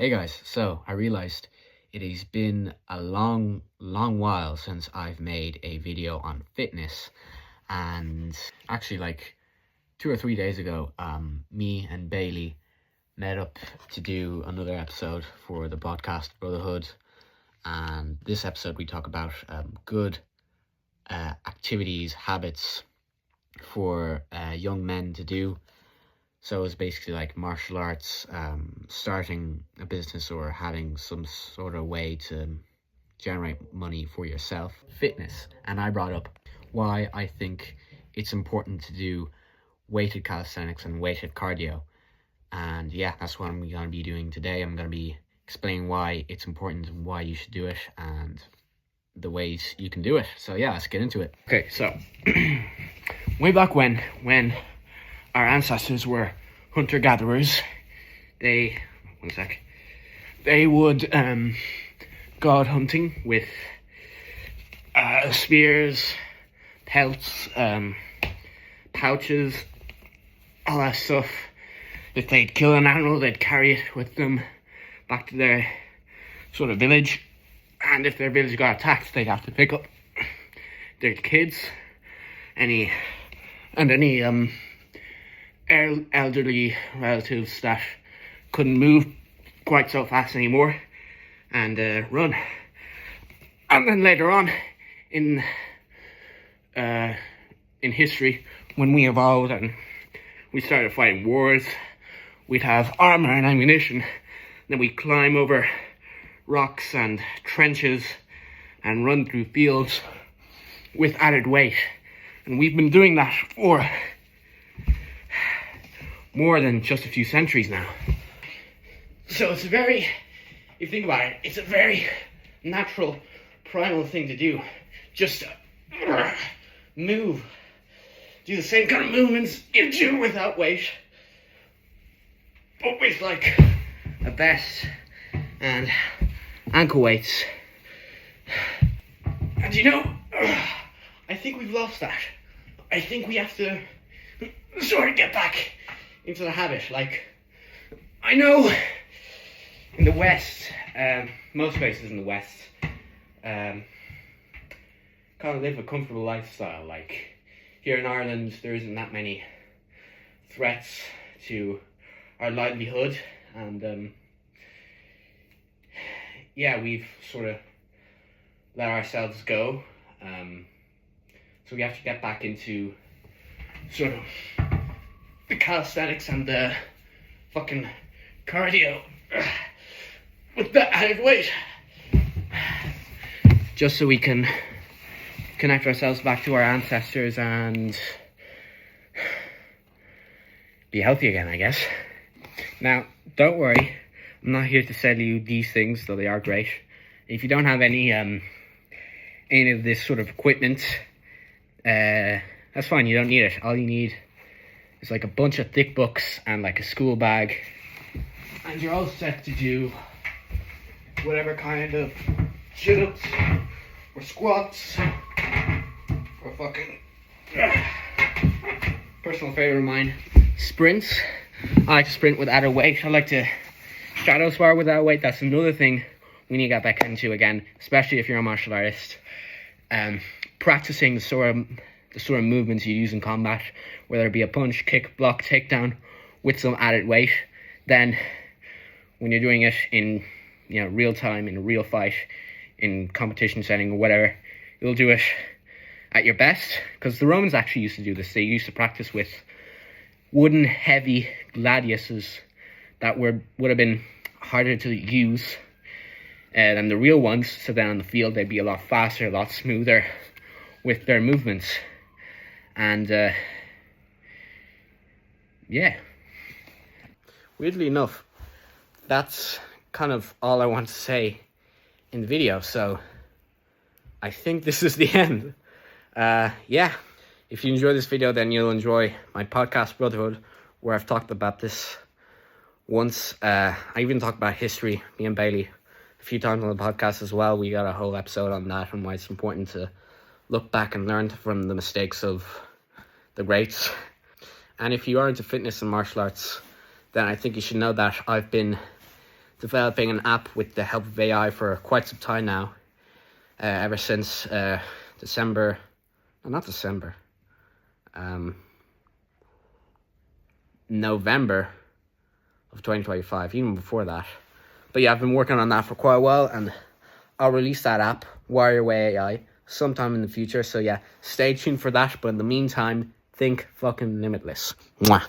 Hey guys, so I realized it has been a long while since I've made a video on fitness, and actually like 2 or 3 days ago, me and Bailey met up to do another episode for the podcast Brotherhood, and this episode we talk about good activities, habits for young men to do. So it's basically like martial arts, starting a business or having some sort of way to generate money for yourself. Fitness. And I brought up why I think it's important to do weighted calisthenics and weighted cardio. And yeah, that's what I'm going to be doing today. I'm going to be explaining why it's important and why you should do it and the ways you can do it. So yeah, let's get into it. Okay, so way back when our ancestors were hunter-gatherers, they would go out hunting with spears, pelts, pouches, all that stuff. If they'd kill an animal, they'd carry it with them back to their sort of village, and if their village got attacked, they'd have to pick up their kids, any elderly relatives that couldn't move quite so fast anymore, and run. And then later on in history, when we evolved and we started fighting wars, we'd have armor and ammunition. Then we'd climb over rocks and trenches and run through fields with added weight. And we've been doing that for more than just a few centuries now. So it's if you think about it, it's a very natural, primal thing to do. Just to move. Do the same kind of movements you do without weight, but with like a vest and ankle weights. And I think we've lost that. I think we have to sort of get back into the habit. Like, I know in the West, most places in the West, kind of live a comfortable lifestyle. Like, here in Ireland, there isn't that many threats to our livelihood, and we've sort of let ourselves go. So we have to get back into sort of the calisthenics and the fucking cardio with the added weight, just so we can connect ourselves back to our ancestors and be healthy again, I guess. Now, don't worry, I'm not here to sell you these things, though they are great. If you don't have any of this sort of equipment, that's fine, you don't need it. All you need is like a bunch of thick books and like a school bag, and you're all set to do whatever kind of chin-ups or squats or fucking personal favorite of mine, sprints. I like to sprint with added weight. I like to shadow spar with added weight. That's another thing we need to get back into again, especially if you're a martial artist. Practicing the sort of movements you use in combat, whether it be a punch, kick, block, takedown, with some added weight. Then when you're doing it in real time, in a real fight, in competition setting or whatever, you'll do it at your best. Because the Romans actually used to do this. They used to practice with wooden heavy gladiuses that would have been harder to use than the real ones. So then on the field they'd be a lot faster, a lot smoother with their movements. And weirdly enough, that's kind of all I want to say in the video. So I think this is the end. If you enjoy this video, then you'll enjoy my podcast Brotherhood, where I've talked about this once. I even talked about history, me and Bailey, a few times on the podcast as well. We got a whole episode on that and why it's important to look back and learn from the mistakes of the greats. And if you are into fitness and martial arts, then I think you should know that I've been developing an app with the help of AI for quite some time now. Ever since November of 2025, even before that. But yeah, I've been working on that for quite a while, and I'll release that app, Warrior Way AI, sometime in the future. So yeah, stay tuned for that. But in the meantime, think fucking limitless. Mwah.